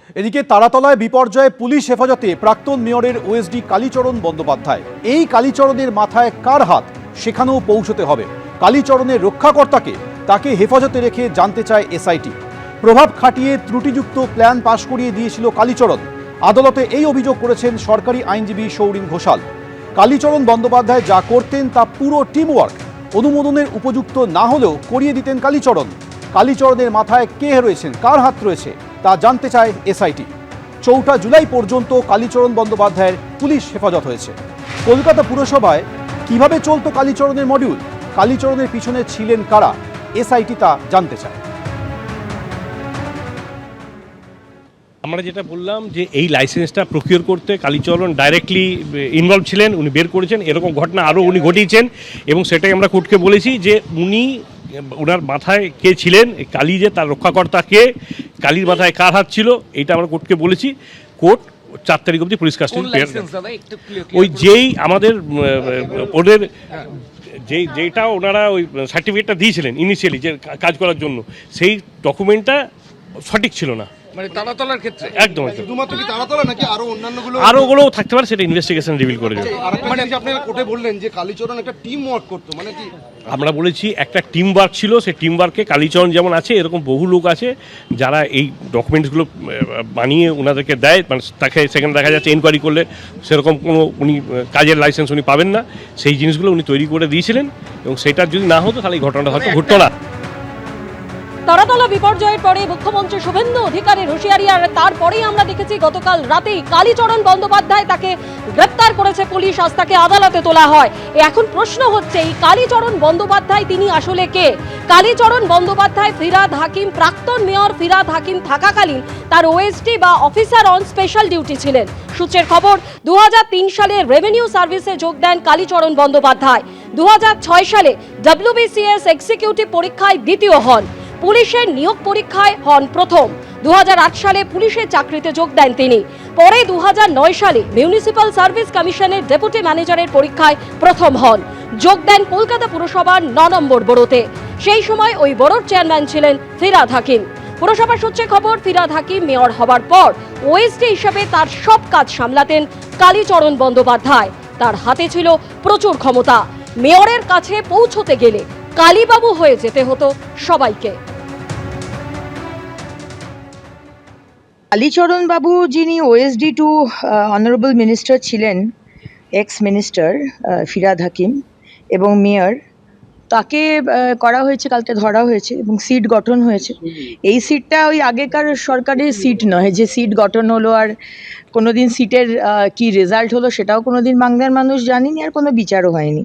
এদিকে তারাতলায় বিপর্যয়ে পুলিশ হেফাজতে প্রাক্তন মেয়রের ওএসডি কালীচরণ বন্দ্যোপাধ্যায়। এই কালীচরণের মাথায় কার হাত সেখানেও পৌঁছতে হবে। কালীচরণের রক্ষাকর্তাকে, তাকে হেফাজতে রেখে জানতে চায় এসআইটি। প্রভাব খাটিয়ে ত্রুটিযুক্ত প্ল্যান পাশ করিয়ে দিয়েছিল কালীচরণ। আদালতে এই অভিযোগ করেছেন সরকারি আইনজীবী সৌরিন ঘোষাল। কালীচরণ বন্দ্যোপাধ্যায় যা করতেন তা পুরো টিম ওয়ার্ক। অনুমোদনের উপযুক্ত না হলেও করিয়ে দিতেন কালীচরণ। কালীচরণের মাথায় কে রয়েছেন, কার হাত রয়েছে তা জানতে চায় এসআইটি। 4 জুলাই পর্যন্ত কালীচরণ বন্দ্যোপাধ্যায়ের পুলিশ হেফাজত হয়েছে। কলকাতা পুরসভায় কিভাবে চলতো কালীচরণের মডিউল, কালীচরণের পিছনে ছিলেন কারা, এসআইটি তা জানতে চায়। আমরা যেটা বললাম যে এই লাইসেন্সটা প্রকিওর করতে কালীচরণ ডাইরেক্টলি ইনভলভ ছিলেন, উনি বের করেছেন। এরকম ঘটনা আরও উনি ঘটিয়েছেন এবং সেটাই আমরা কোর্টকে বলেছি যে ওনার মাথায় কে ছিলেন, কালী যে তার রক্ষাকর্তা কে, কালীর মাথায় কার হাত ছিল, এইটা আমরা কোর্টকে বলেছি। কোর্ট 4 তারিখ অবধি পুলিশ কাস্টডি ওই যেই আমাদের ওদের যেটা ওনারা ওই সার্টিফিকেটটা দিয়েছিলেন ইনিশিয়ালি যে কাজ করার জন্য, সেই ডকুমেন্টটা সঠিক ছিল না। মানে তারাতলার ক্ষেত্রে একদম শুধুমাত্র কি তারাতলা নাকি আরোগুলোও থাকতে পারে, সেটা ইনভেস্টিগেশন রিভিল করে যাবে। মানে আপনারা কোর্টে বললেন যে কালীচরণ একটা টিম ওয়ার্ক করতো, মানে কি আমরা বলেছি একটা টিম ওয়ার্ক ছিল। সেই টিম ওয়ার্কে কালীচরণ যেমন আছে, এরকম বহু লোক আছে যারা এই ডকুমেন্টসগুলো বানিয়ে ওনাদেরকে দেয়। মানে তাকে সেখানে দেখা যাচ্ছে এনকোয়ারি করলে সেরকম কোনো উনি কাজের লাইসেন্স উনি পাবেন না, সেই জিনিসগুলো উনি তৈরি করে দিয়েছিলেন এবং সেটা যদি না হতো তাহলে এই ঘটনাটা হয়তো ঘটতো না। তারাতলা বিপর্যয়ের পরে মুখ্যমন্ত্রী শুভেন্দু অধিকারীর হুঁশিয়ারি, আর তারপরেই আমরা দেখেছি গতকাল রাতেই কালীচরণ বন্দ্যোপাধ্যায় তাকে গ্রেপ্তার করেছে পুলিশ, আজ তাকে আদালতে তোলা হয়। এখন প্রশ্ন হচ্ছে এই কালীচরণ বন্দ্যোপাধ্যায় তিনি আসলে কে? কালীচরণ বন্দ্যোপাধ্যায় ফিরহাদ হাকিম, প্রাক্তন মেয়র ফিরহাদ হাকিম থাকাকালীন তার ওএসডি বা অফিসার অন স্পেশাল ডিউটি ছিলেন। সূত্রের খবর 2003 সালে রেভিনিউ সার্ভিসে যোগ দেন কালীচরণ বন্দ্যোপাধ্যায়। 2006 সালে WBCS এক্সিকিউটিভ পরীক্ষায় দ্বিতীয় হন। পুলিশের নিয়োগ পরীক্ষায় হন প্রথম। 2008 সালে পুলিশের চাকরিতে যোগ দেন তিনি। পরে 2009 সালে মিউনিসিপ্যাল সার্ভিস কমিশনের ডেপুটি ম্যানেজারের পরীক্ষায় প্রথম হন। যোগ দেন কলকাতা পুরসভার 9 নম্বর বোরোতে। সেই সময় ওই বোরোর চেয়ারম্যান ছিলেন ফিরহাদ হাকিম। পুরসভা সূত্রে খবর, ফিরহাদ হাকিম মেয়র হবার পর ওএসডি হিসাবে তার সব কাজ সামলাতেন কালীচরণ বন্দ্যোপাধ্যায়। তার হাতে ছিল প্রচুর ক্ষমতা। মেয়রের কাছে পৌঁছতে গেলে কালীবাবু হয়ে যেতে হতো সবাইকে। কালীচরণ বাবু, যিনি ওএসডি টু অনারেবল মিনিস্টার ছিলেন, এক্স মিনিস্টার ফিরহাদ হাকিম এবং মেয়র, তাকে করা হয়েছে, কালকে ধরা হয়েছে এবং সিট গঠন হয়েছে। এই সিটটা ওই আগেকার সরকারের সিট নয় যে সিট গঠন হলো আর কোনোদিন সিটের কি রেজাল্ট হলো সেটাও কোনোদিন বাংলার মানুষ জানেনি আর কোনো বিচারও হয়নি।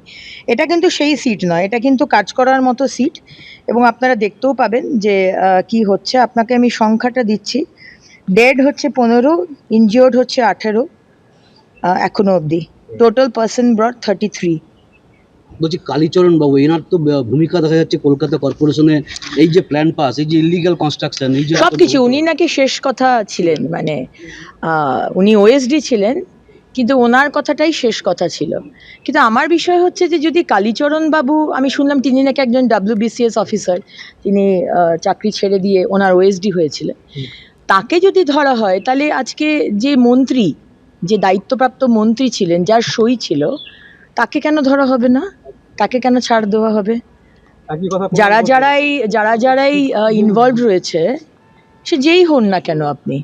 এটা কিন্তু সেই সিট নয়, এটা কিন্তু কাজ করার মতো সিট এবং আপনারা দেখতেও পাবেন যে কি হচ্ছে। আপনাকে আমি সংখ্যাটা দিচ্ছি। ডেড হচ্ছে 15, ইনজিওর্ড হচ্ছে 18 এখনো অবধি। Total person ব্রট 33। বলছি কালীচরণ বাবু, এনার তো ভূমিকা দেখা যাচ্ছে কলকাতা কর্পোরেশনে এই যে প্ল্যান পাস, এই যে ইলিগাল কনস্ট্রাকশন, এই যে সবকিছু উনি নাকি শেষ কথা ছিলেন। মানে উনি ওএসডি ছিলেন কিন্তু ওনার কথাটাই শেষ কথা ছিল। কিন্তু আমার বিষয় হচ্ছে যে যদি কালীচরণ বাবু, আমি শুনলাম তিনি নাকি একজন WBCS অফিসার, তিনি চাকরি ছেড়ে দিয়ে ওনার ওএসডি হয়েছিলেন, তাকে যদি ধরা হয় তাহলে আজকে যে মন্ত্রী, যে দায়িত্বপ্রাপ্ত মন্ত্রী ছিলেন, যার সই ছিল, তাকে কেন ধরা হবে না? তাকে কেন ছাড় দেওয়া হবে? যারাই ইনভলভ রয়েছে, সে যেই হন না কেন, আপনি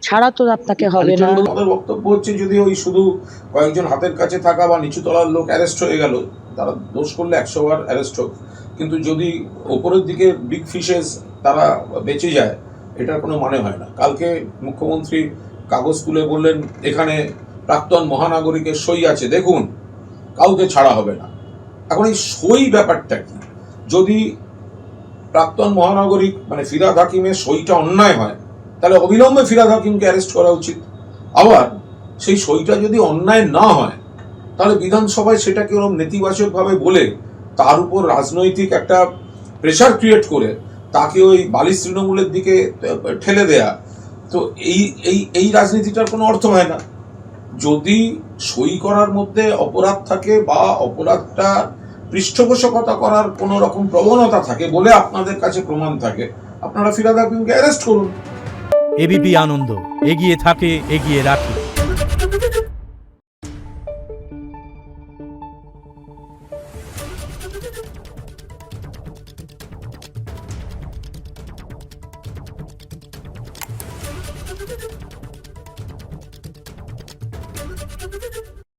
ছাড়া তো আপনাকে হবে না। আমাদের বক্তব্য হচ্ছে যদি ওই শুধু কয়েকজন হাতের কাছে থাকা বা নিচু তলার লোক অ্যারেস্ট হয়ে গেল, তারা দোষ করলে 100 বার অ্যারেস্ট হোক, কিন্তু যদি ওপরের দিকে বিগ ফিশেস তারা বেঁচে যায়, এটার কোনো মানে হয় না। কালকে মুখ্যমন্ত্রী কাগজ তুলে বললেন এখানে প্রাক্তন মহানাগরিকের সই আছে, দেখুন কাউকে ছাড়া হবে না। এখন এই সই ব্যাপারটা কি? যদি প্রাক্তন মহানাগরিক মানে ফিরহাদ হাকিমের সইটা অন্যায় হয়, তাহলে অবিলম্বে ফিরহাদ হাকিমকে অ্যারেস্ট করা উচিত। আবার সেই সইটা যদি অন্যায় না হয়, তাহলে বিধানসভায় সেটাকে ওরকম নেতিবাচকভাবে বলে তার উপর রাজনৈতিক একটা প্রেশার ক্রিয়েট করে তাকে ওই বালিশ তৃণমূলের দিকে ঠেলে দেয়া, তো এই রাজনীতিটার কোনো অর্থ হয় না। যদি সই করার মধ্যে অপরাধ থাকে বা অপরাধটা পৃষ্ঠপোষকতা করার কোনো রকম প্রবণতা থাকে বলে আপনাদের কাছে প্রমাণ থাকে, আপনারা ফিরহাদ হাকিমকে অ্যারেস্ট করুন। এবিপি আনন্দ, এগিয়ে থাকে, এগিয়ে রাখে।